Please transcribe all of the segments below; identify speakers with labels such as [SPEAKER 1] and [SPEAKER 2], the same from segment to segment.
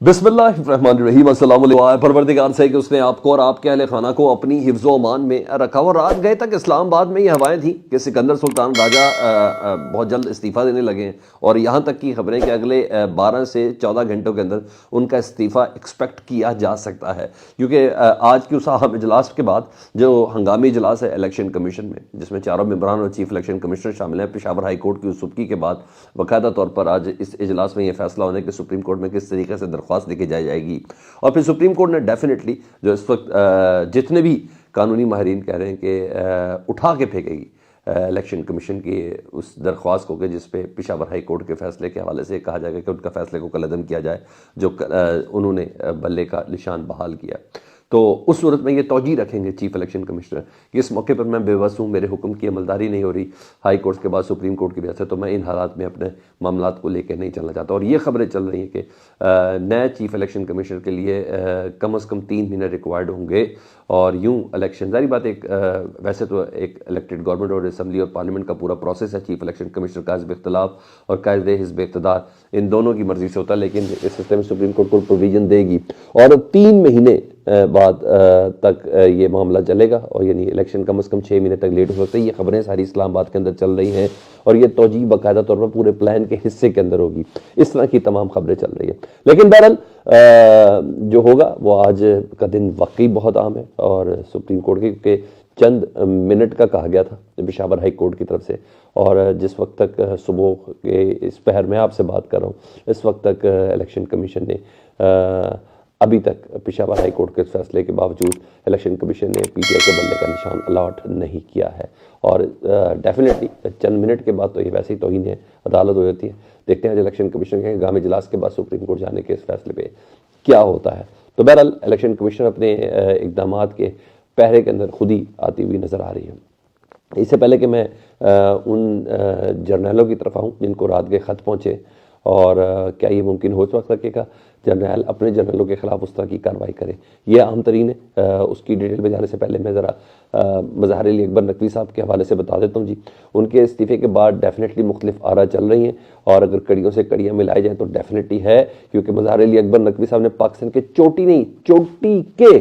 [SPEAKER 1] बिस्मिल्लाहिर्रहमानिर्रहीम। अस्सलाम वालेकुम। परवरदिगार से कि उसने आपको और आपके अहले खाना को अपनी हिफ्ज़ व अमान में रखा। और रात गए तक इस्लामाबाद में ये हवाएं थी कि सिकंदर सुल्तान राजा बहुत जल्द इस्तीफ़ा देने लगे हैं, और यहाँ तक की खबरें कि अगले 12 से 14 घंटों के अंदर उनका इस्तीफ़ा एक्सपेक्ट किया जा सकता है। क्योंकि आज की उस अहम इजलास के बाद जो हंगामी इजलास है इलेक्शन कमीशन में, जिसमें चारों मेंबरान और चीफ इलेक्शन कमिश्नर शामिल हैं, पेशावर हाई कोर्ट की उसुबकी के बाद बाकायदा तौर पर आज इस इजलास में यह फैसला होने कि सुप्रीम कोर्ट में किस तरीके से दरख्वास्त लेके जाएगी। और फिर सुप्रीम कोर्ट ने डेफिनेटली जो इस वक्त जितने भी कानूनी माहिरीन कह रहे हैं कि उठा के फेंकेगी इलेक्शन कमीशन की उस दरख्वास्त को, कि जिस पे पेशावर हाई कोर्ट के फैसले के हवाले से कहा जाएगा कि उनका फैसले को कलअदम किया जाए जो उन्होंने बल्ले का निशान बहाल किया। तो उस सूरत में ये तौजीह रखेंगे चीफ इलेक्शन कमिश्नर कि इस मौके पर मैं बेबस हूँ, मेरे हुक्म की अमलदारी नहीं हो रही हाई कोर्ट के बाद सुप्रीम कोर्ट की वजह से, तो मैं इन हालात में अपने मामलात को लेकर नहीं चलना चाहता। और ये खबरें चल रही हैं कि नए चीफ इलेक्शन कमिश्नर के लिए कम से कम 3 महीने रिक्वायर्ड होंगे। और यूँ इलेक्शन जारी बात एक वैसे तो एक इलेक्टेड गवर्नमेंट और असम्बली और पार्लियामेंट का पूरा प्रोसेस है। चीफ इलेक्शन कमिश्नर का हिज़्ब इख्तिलाफ और कायद हिज़्ब इक़्तिदार इन दोनों की मर्जी से होता है, लेकिन इस सिस्टम में सुप्रीम कोर्ट को प्रोविजन देगी और 3 महीने बाद तक ये मामला चलेगा। और यानी इलेक्शन कम से कम 6 महीने तक लेट हो सकता है। ये खबरें सारी इस्लामाबाद के अंदर चल रही हैं और ये तौजीह बाकायदा तौर पर पूरे प्लान के हिस्से के अंदर होगी। इस तरह की तमाम खबरें चल रही हैं। लेकिन बहरहाल जो होगा वो आज का दिन वाकई बहुत अहम है और सुप्रीम कोर्ट के चंद मिनट का कहा गया था पेशावर हाई कोर्ट की तरफ से। और जिस वक्त तक सुबह के इस पहर में आपसे बात कर रहा हूँ, इस वक्त तक इलेक्शन कमीशन ने अभी तक पेशावर हाई कोर्ट के फैसले के बावजूद इलेक्शन कमीशन ने पीटीआई के बल्ले का निशान अलॉट नहीं किया है। और डेफिनेटली चंद मिनट के बाद तो ये वैसे ही तौहीन है अदालत हो जाती है। देखते हैं इलेक्शन कमीशन के आगामी इजलास के बाद सुप्रीम कोर्ट जाने के इस फैसले पे क्या होता है। तो बहरहाल इलेक्शन कमीशन अपने इकदाम के पहरे के अंदर खुद ही आती हुई नज़र आ रही है। इससे पहले कि मैं उन जर्नलों की तरफ आऊँ जिनको रात के ख़त पहुँचे और क्या ये मुमकिन हो सकेगा जर्नल अपने जर्नलों के ख़िलाफ़ उस तरह की कार्रवाई करे, ये अहम तरीन है। उसकी डिटेल में जाने से पहले मैं ज़रा मज़हर अली अकबर नकवी साहब के हवाले से बता देता हूँ जी। उनके इस्तीफ़े के बाद डेफिनेटली मुख्तलिफ आरा चल रही हैं और अगर कड़ियों से कड़ियाँ मिलाई जाएँ तो डेफिनेटली है, क्योंकि मज़हर अली अकबर नकवी साहब ने पाकिस्तान के चोटी के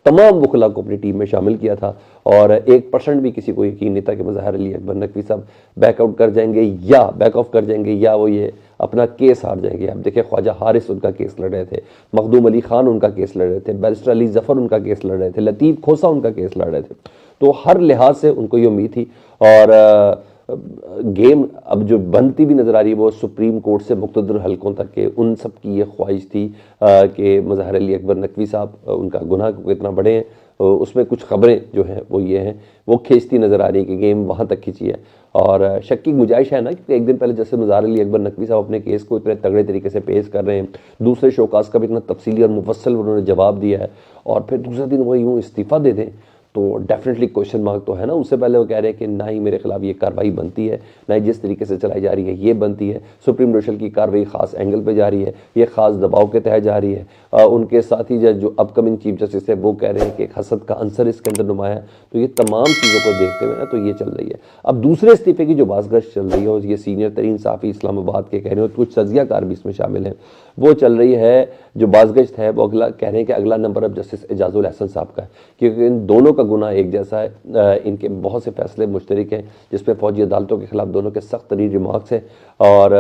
[SPEAKER 1] तमाम वकला को अपनी टीम में शामिल किया था और 1% भी किसी को यकीन नहीं था कि मज़हर अली अकबर नकवी साहब बैकआउट कर जाएंगे या बैक ऑफ कर जाएंगे या वो ये अपना केस हार जाएंगे। अब देखिए ख्वाजा हारिस उनका केस लड़ रहे थे, मखदूम अली खान उनका केस लड़ रहे थे, बैरिस्टर अली जफ़र उनका केस लड़ रहे थे, लतीफ़ खोसा उनका केस लड़ रहे थे। तो हर लिहाज से उनको ये उम्मीद थी और गेम अब जो बनती भी नज़र आ रही है वो सुप्रीम कोर्ट से मुक़्तदर हलकों तक के उन सब की ये ख्वाहिश थी कि मज़हर अली अकबर नकवी साहब उनका गुनाह कितना बड़े हैं। उसमें कुछ खबरें जो हैं वो ये हैं, वो खींचती नज़र आ रही है कि गेम वहाँ तक खींची है। और शक की गुंजाइश है ना, क्योंकि एक दिन पहले जैसे मज़हर अली अकबर नकवी साहब अपने केस को इतने तगड़े तरीके से पेश कर रहे हैं, दूसरे शोकास का भी इतना तफसीली और मुफस्सल उन्होंने जवाब दिया है, और फिर दूसरे दिन वो यूँ इस्तीफ़ा दे दें तो डेफिनेटली क्वेश्चन मार्क तो है ना। उससे पहले वो कह रहे हैं कि ना ही मेरे खिलाफ ये कार्रवाई बनती है, ना ही जिस तरीके से चलाई जा रही है ये बनती है। सुप्रीम जुडिशल की कार्रवाई ख़ास एंगल पे जा रही है, ये ख़ास दबाव के तहत जा रही है। उनके साथ ही जो अपकमिंग चीफ जस्टिस है वो कह रहे हैं कि हसद का अंसर इसके अंदर नुमाया है। तो ये तमाम चीज़ों को देखते हुए ना तो ये चल रही है। अब दूसरे इस्तीफे की जो बाज़गश्त चल रही है और ये सीनियर तरीन साफ़ी इस्लामाबाद के कह रहे हैं, कुछ तज़कियाकार भी इसमें शामिल हैं, वो चल रही है। जो बाज़गश्त है वो अगला कह रहे हैं कि अगला नंबर अब जस्टिस एजाजुल हसन साहब का है, क्योंकि इन दोनों का गुनाह एक जैसा है। इनके बहुत से फैसले मुश्तरक हैं जिसमें फौजी अदालतों के खिलाफ दोनों के सख्त तरीन रिमार्क्स हैं। और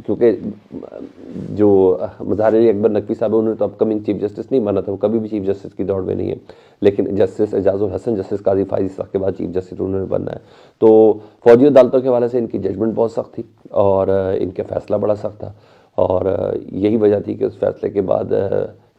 [SPEAKER 1] क्योंकि जो मज़हर अली अकबर नकवी साहब है उन्होंने तो अपकमिंग चीफ जस्टिस नहीं माना था, वो कभी भी चीफ जस्टिस की दौड़ में नहीं है, लेकिन जस्टिस एजाजुल हसन जस्टिस काजी फाइज़ इसाक़ के बाद चीफ जस्टिस उन्होंने बनना है। तो फौजी अदालतों के हवाले से इनकी जजमेंट बहुत सख्त थी और इनका फैसला बड़ा सख्त था और यही वजह थी कि उस फैसले के बाद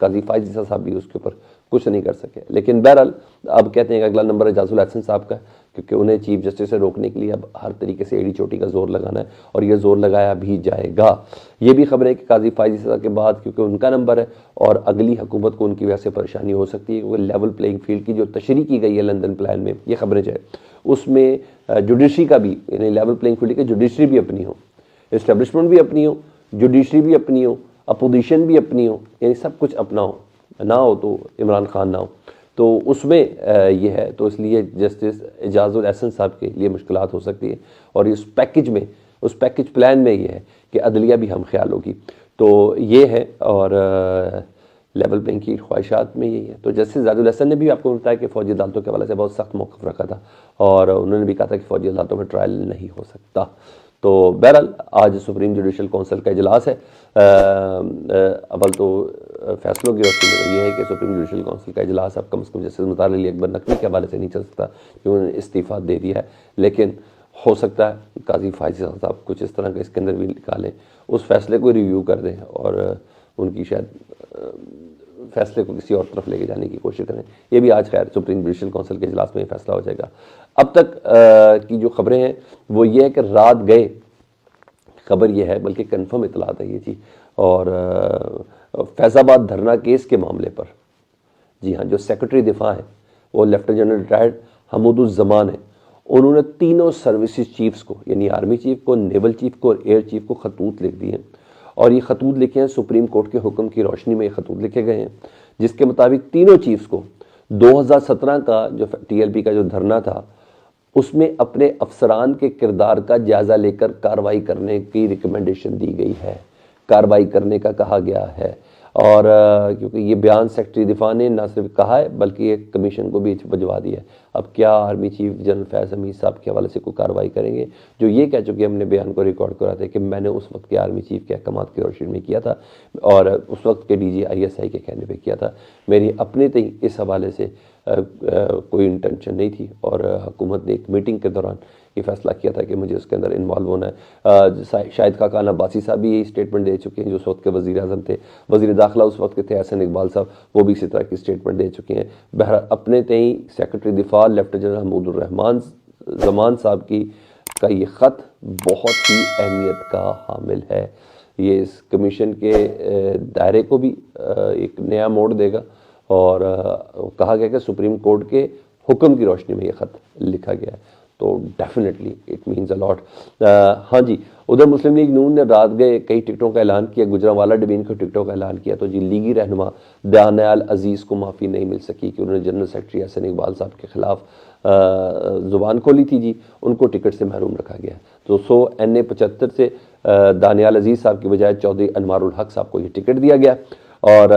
[SPEAKER 1] काजी फाइज़ इसाक़ साहब भी उसके ऊपर कुछ नहीं कर सके। लेकिन बहरहाल अब कहते हैं कि अगला नंबर एजाजुल हसन साहब का है, क्योंकि उन्हें चीफ जस्टिस से रोकने के लिए अब हर तरीके से एड़ी चोटी का जोर लगाना है और ये जोर लगाया भी जाएगा। ये भी खबर है कि काजी फाइज़ इसाक़ के बाद क्योंकि उनका नंबर है और अगली हुकूमत को उनकी वजह से परेशानी हो सकती है, क्योंकि लेवल प्लेइंग फील्ड की जो तशरीह की गई है लंदन प्लान में, ये खबरें जो है उसमें जुडिशरी का भी यानी लेवल प्लेइंग फील्ड की जुडिशरी भी अपनी हो, इस्टेब्लिशमेंट भी अपनी हो, जुडिशरी भी अपनी हो, अपोजिशन भी अपनी हो, यानी सब कुछ अपना हो, ना हो तो इमरान खान ना हो। तो उसमें ये है, तो इसलिए जस्टिस एजाजुल हसन साहब के लिए मुश्किलात हो सकती है। और इस पैकेज में, उस पैकेज प्लान में ये है कि अदलिया भी हम ख्याल होगी।
[SPEAKER 2] تو یہ ہے، اور لیول پلینگ کی خواہشات میں یہی ہے۔ تو جسٹس زیاد الحسن نے بھی آپ کو بتایا کہ فوجی عدالتوں کے حوالے سے بہت سخت موقف رکھا تھا، اور انہوں نے بھی کہا تھا کہ فوجی عدالتوں میں ٹرائل نہیں ہو سکتا۔ تو بہرحال آج سپریم جوڈیشل کونسل کا اجلاس ہے۔ اول تو فیصلوں کی روشنی میں یہ ہے کہ سپریم جوڈیشل کونسل کا اجلاس اب کم از کم جسٹس مطہر علی اکبر نقوی کے حوالے سے نہیں چل سکتا کہ انہوں نے استعفیٰ دے دیا ہے، لیکن ہو سکتا ہے قاضی فائز صاحب کچھ اس طرح کا اس کے اندر بھی نکالیں، اس فیصلے کو ریویو کر دیں اور ان کی شاید فیصلے کو کسی اور طرف لے کے جانے کی کوشش کریں۔ یہ بھی آج خیر سپریم جوڈیشل کونسل کے اجلاس میں یہ فیصلہ ہو جائے گا۔ اب تک کی جو خبریں ہیں وہ یہ ہے کہ رات گئے، خبر یہ ہے بلکہ کنفرم اطلاعات ہے یہ جی، اور فیض آباد دھرنا کیس کے معاملے پر جی ہاں جو سیکرٹری دفاع ہیں وہ لیفٹیننٹ جنرل ریٹائرڈ حمود الزمان ہیں، انہوں نے تینوں سروسز چیفز کو، یعنی آرمی چیف کو، نیول چیف کو اور ایئر چیف کو خطوط لکھ دیے ہیں، اور یہ خطوط لکھے ہیں سپریم کورٹ کے حکم کی روشنی میں، یہ خطوط لکھے گئے ہیں جس کے مطابق تینوں چیفز کو 2017 کا جو ٹی ایل پی کا جو دھرنا تھا اس میں اپنے افسران کے کردار کا جائزہ لے کر کارروائی کرنے کی ریکمنڈیشن دی گئی ہے، کارروائی کرنے کا کہا گیا ہے، اور کیونکہ یہ بیان سیکرٹری دفاع نے نہ صرف کہا ہے بلکہ ایک کمیشن کو بھی بھجوا دیا ہے۔ اب کیا آرمی چیف جنرل فیض حمید صاحب کے حوالے سے کوئی کارروائی کریں گے، جو یہ کہہ چکے ہم نے بیان کو ریکارڈ کرا تھا کہ میں نے اس وقت کے آرمی چیف کے احکامات کی روشنی میں کیا تھا اور اس وقت کے D G I S I کے کہنے پہ کیا تھا، میری اپنے تئیں اس حوالے سے کوئی انٹینشن نہیں تھی، اور حکومت نے ایک میٹنگ کے دوران یہ فیصلہ کیا تھا کہ مجھے اس کے اندر انوالو ہونا ہے۔ شاہد خاقان عباسی صاحب بھی یہ اسٹیٹمنٹ دے چکے ہیں جو اس وقت کے وزیر اعظم تھے، وزیر داخلہ اس وقت کے تھے احسن اقبال صاحب، وہ بھی اسی طرح کی اسٹیٹمنٹ دے چکے ہیں۔ بہرحال اپنے تئیں سیکرٹری دفاع لیفٹیننٹ جنرل حمود الرحمان زمان صاحب کا یہ خط بہت ہی اہمیت کا حامل ہے، یہ اس کمیشن کے دائرے کو بھی ایک نیا موڑ دے گا، اور کہا گیا کہ سپریم کورٹ کے حکم کی روشنی میں یہ خط لکھا گیا ہے، تو ڈیفینیٹلی اٹ مینز اے لاٹ۔ ہاں جی، ادھر مسلم لیگ نون نے رات گئے کئی ٹکٹوں کا اعلان کیا، گجرانوالہ ڈویژن کو ٹکٹوں کا اعلان کیا، تو جی لیگی رہنما دانیال عزیز کو معافی نہیں مل سکی کہ انہوں نے جنرل سیکرٹری احسن اقبال صاحب کے خلاف زبان کھولی تھی جی، ان کو ٹکٹ سے محروم رکھا گیا۔ تو این اے 75 سے دانیال عزیز صاحب کی بجائے چودھری انوار الحق صاحب کو یہ ٹکٹ دیا گیا، اور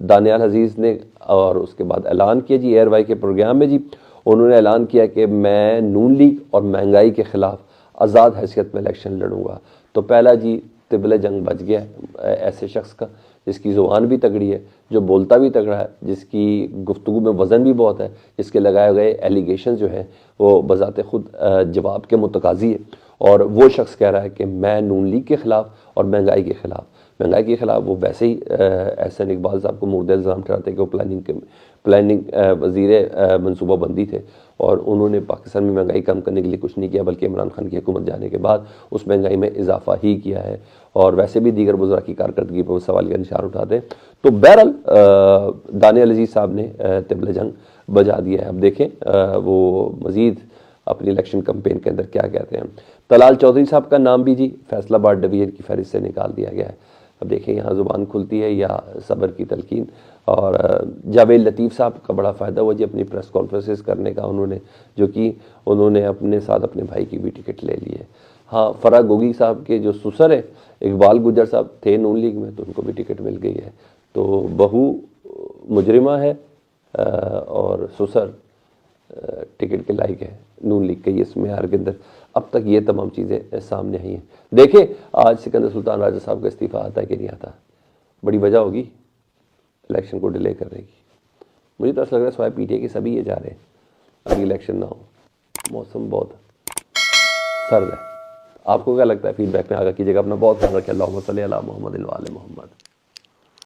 [SPEAKER 2] دانیال عزیز نے اور اس کے بعد اعلان کیا جی ایئر وائی کے پروگرام میں جی، انہوں نے اعلان کیا کہ میں نون لیگ اور مہنگائی کے خلاف آزاد حیثیت میں الیکشن لڑوں گا۔ تو پہلا جی طبل جنگ بچ گیا ایسے شخص کا جس کی زبان بھی تگڑی ہے، جو بولتا بھی تگڑا ہے، جس کی گفتگو میں وزن بھی بہت ہے، جس کے لگائے گئے ایلیگیشن جو ہیں وہ بذات خود جواب کے متقاضی ہے، اور وہ شخص کہہ رہا ہے کہ میں نون لیگ کے خلاف اور مہنگائی کے خلاف۔ مہنگائی کے خلاف وہ ویسے ہی احسن اقبال صاحب کو مورد الزام ٹھہراتے کہ وہ پلاننگ وزیر منصوبہ بندی تھے، اور انہوں نے پاکستان میں مہنگائی کم کرنے کے لیے کچھ نہیں کیا بلکہ عمران خان کی حکومت جانے کے بعد اس مہنگائی میں اضافہ ہی کیا ہے، اور ویسے بھی دیگر وزراء کی کارکردگی پر وہ سوالیہ نشان اٹھاتے ہیں۔ تو بہرحال دانیال عزیز صاحب نے طبل جنگ بجا دیا ہے، اب دیکھیں وہ مزید اپنی الیکشن کمپین کے اندر کیا کہتے ہیں۔ طلال چودھری صاحب کا نام بھی جی فیصل آباد ڈویژن کی فہرست سے نکال دیا گیا ہے، اب دیکھیں یہاں زبان کھلتی ہے یا صبر کی تلقین۔ اور جاوید لطیف صاحب کا بڑا فائدہ ہوا جی اپنی پریس کانفرنسز کرنے کا، انہوں نے اپنے ساتھ اپنے بھائی کی بھی ٹکٹ لے لی ہے۔ ہاں، فرا گوگی صاحب کے جو سسر ہیں اقبال گجر صاحب تھے نون لیگ میں، تو ان کو بھی ٹکٹ مل گئی ہے، تو بہو مجرمہ ہے اور سسر ٹکٹ کے لائق ہے نون لیگ کے اس معیار کے اندر۔ اب تک یہ تمام چیزیں سامنے آئی ہیں۔ دیکھیں آج سکندر سلطان راجہ صاحب کا استعفیٰ آتا ہے کہ نہیں آتا، بڑی وجہ ہوگی الیکشن کو ڈیلے کرنے کی۔ مجھے تو ایسا لگ رہا ہے سوائے پی ٹی اے کے سبھی یہ جا رہے ہیں ابھی الیکشن نہ ہو، موسم بہت سرد ہے۔ آپ کو کیا لگتا ہے؟ فیڈ بیک میں آگاہ کیجیے گا، اپنا بہت خیال رکھیں۔ اللہم صلی علی محمد و آل محمد۔